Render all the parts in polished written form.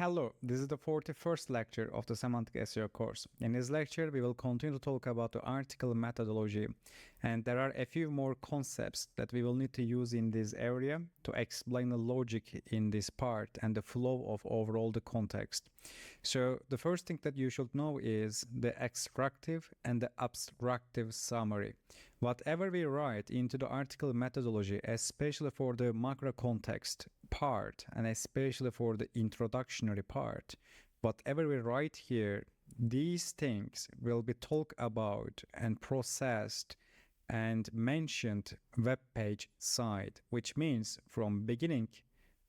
Hello, this is the 41st lecture of the Semantic SEO course. In this lecture, we will continue to talk about the article methodology, and there are a few more concepts that we will need to use in this area to explain the logic in this part and the flow of overall the context. So the first thing that you should know is the extractive and the abstractive summary. Whatever we write into the article methodology, especially for the macro context part and especially for the introductionary part, whatever we write here, these things will be talked about and processed and mentioned web page side, which means from beginning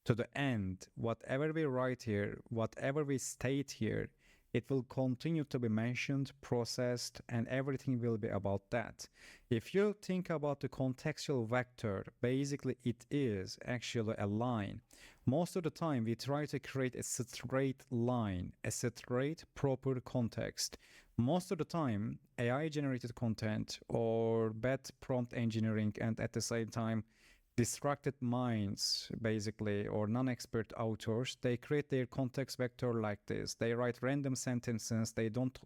to the end, whatever we write here, whatever we state here, it will continue to be mentioned, processed, and everything will be about that. If you think about the contextual vector, basically it is actually a line. Most of the time we try to create a straight line, a straight proper context. Most of the time AI generated content or bad prompt engineering and at the same time distracted minds, basically, or non-expert authors, they create their context vector like this. They write random sentences, they don't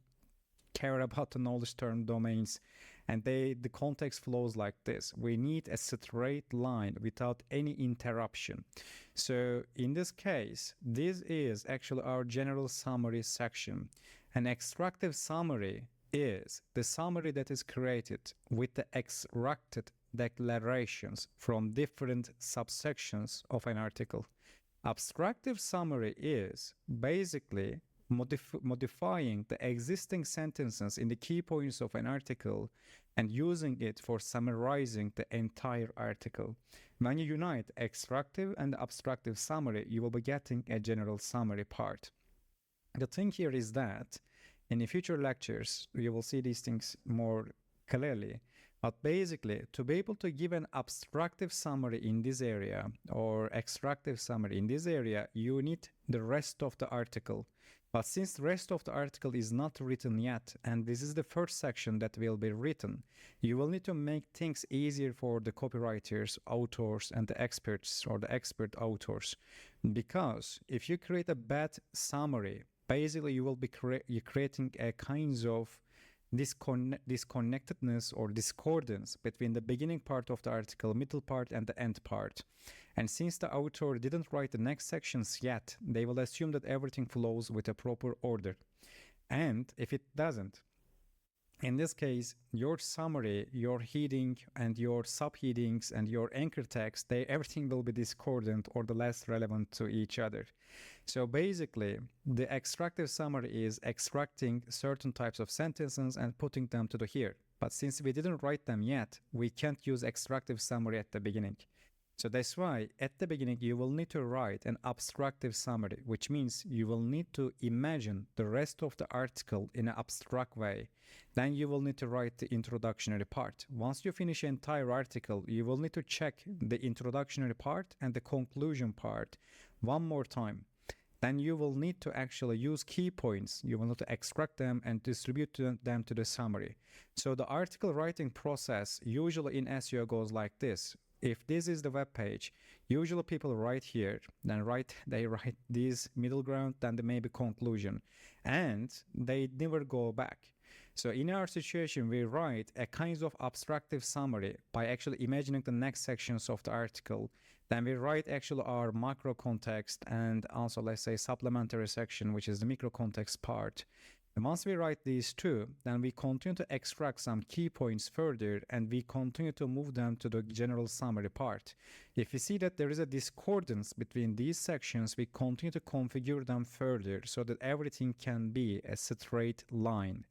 care about the knowledge term domains, and the context flows like this. We need a straight line without any interruption. So in this case, this is actually our general summary section. An extractive summary is the summary that is created with the extracted declarations from different subsections of an article. Abstractive summary is basically modifying the existing sentences in the key points of an article and using it for summarizing the entire article. When you unite extractive and abstractive summary, you will be getting a general summary part. The thing here is that in the future lectures, you will see these things more clearly. But basically, to be able to give an abstractive summary in this area or extractive summary in this area, you need the rest of the article. But since the rest of the article is not written yet, and this is the first section that will be written, you will need to make things easier for the copywriters, authors, and the experts or the expert authors. Because if you create a bad summary, basically you will be creating a kinds of disconnectedness or discordance between the beginning part of the article, middle part, and the end part. And since the author didn't write the next sections yet, they will assume that everything flows with a proper order. And if it doesn't, in this case, your summary, your heading, and your subheadings, and your anchor text, everything will be discordant or the less relevant to each other. So basically, the extractive summary is extracting certain types of sentences and putting them to the here. But since we didn't write them yet, we can't use extractive summary at the beginning. So that's why at the beginning you will need to write an abstractive summary, which means you will need to imagine the rest of the article in an abstract way. Then you will need to write the introductory part. Once you finish the entire article, you will need to check the introductory part and the conclusion part one more time. Then you will need to actually use key points. You will need to extract them and distribute them to the summary. So the article writing process usually in SEO goes like this. If this is the web page, usually people write here, then they write this middle ground, then the maybe conclusion, and they never go back. So in our situation, we write a kind of abstractive summary by actually imagining the next sections of the article. Then we write actually our macro context and also, let's say, supplementary section, which is the micro context part. And once we write these two, then we continue to extract some key points further and we continue to move them to the general summary part. If you see that there is a discordance between these sections, we continue to configure them further so that everything can be a straight line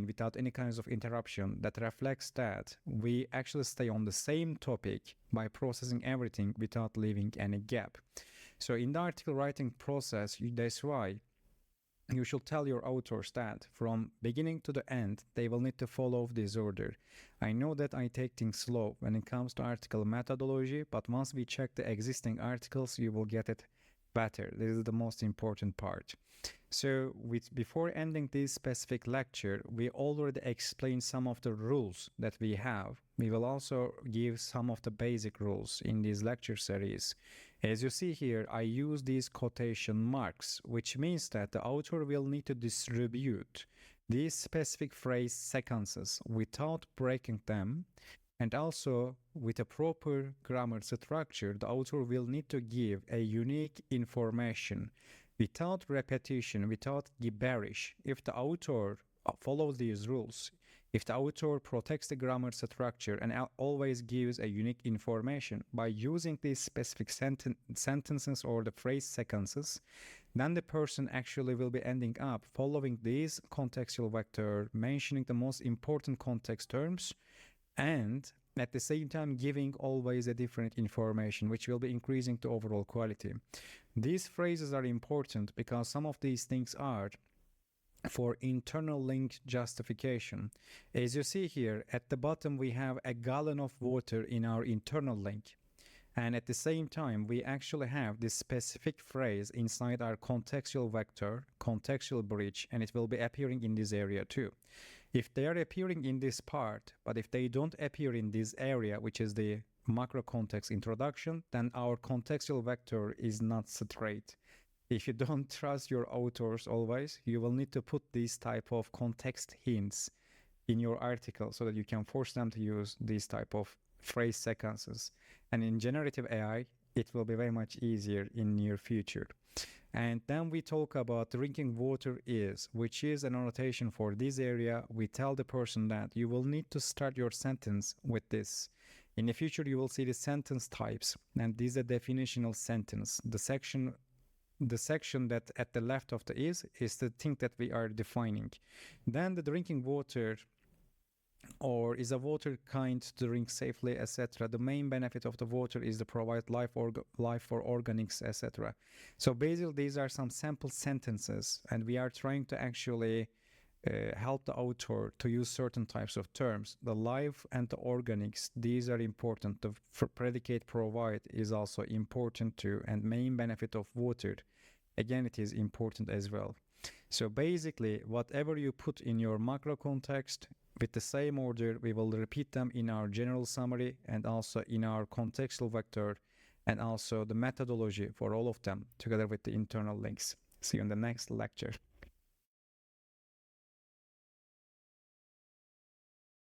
without any kinds of interruption that reflects that we actually stay on the same topic by processing everything without leaving any gap. So in the article writing process, that's why you should tell your authors that from beginning to the end, they will need to follow this order. I know that I take things slow when it comes to article methodology, but once we check the existing articles, you will get it better. This is the most important part. So before ending this specific lecture, we already explained some of the rules that we have. We will also give some of the basic rules in this lecture series. As you see here, I use these quotation marks, which means that the author will need to distribute these specific phrase sequences without breaking them, and also with a proper grammar structure, the author will need to give a unique information without repetition, without gibberish. If the author follows these rules, if the author protects the grammar structure and always gives a unique information by using these specific sentences or the phrase sequences, then the person actually will be ending up following these contextual vector, mentioning the most important context terms, and at the same time giving always a different information, which will be increasing the overall quality. These phrases are important because some of these things are for internal link justification. As you see here, at the bottom we have a gallon of water in our internal link. And at the same time, we actually have this specific phrase inside our contextual vector, contextual bridge, and it will be appearing in this area too. If they are appearing in this part, but if they don't appear in this area, which is the macro context introduction, then our contextual vector is not straight. If you don't trust your authors always, you will need to put these type of context hints in your article so that you can force them to use these type of phrase sequences. And in generative AI, it will be very much easier in near future. And then we talk about drinking water is, which is an annotation for this area. We tell the person that you will need to start your sentence with this. In the future, you will see the sentence types, and these are definitional sentence. The section that at the left of the is the thing that we are defining. Then the drinking water or is a water kind to drink safely, etc. The main benefit of the water is to provide life for organics, etc. So basically these are some sample sentences, and we are trying to actually help the author to use certain types of terms. The life and the organics, these are important. The predicate provide is also important too, and main benefit of water, again, it is important as well. So basically, whatever you put in your macro context, with the same order, we will repeat them in our general summary and also in our contextual vector, and also the methodology for all of them together with the internal links. See you in the next lecture.